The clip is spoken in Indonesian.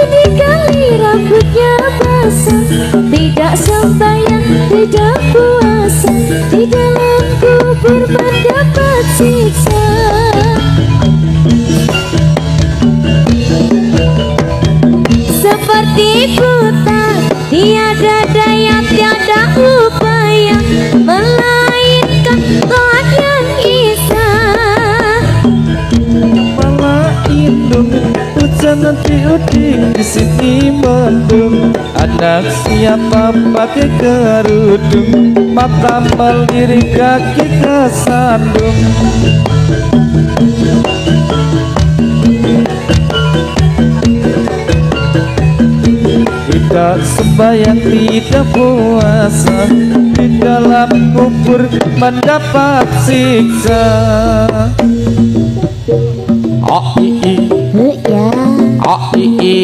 Sekali rambutnya basah, tidak sembahyang, tidak puasa, di dalam kubur mendapat siksa. Seperti buta, tiada daya, tiada upaya, melainkan Tuhan yang Esa. Malah indung hujan nanti udik di sini mendung. Anak siapa pakai kerudung, mata melirik kaki kesandung. Tidak sembahyang, tidak puasa, di dalam kubur mendapat siksa. Oh i i, Ya. oh i i.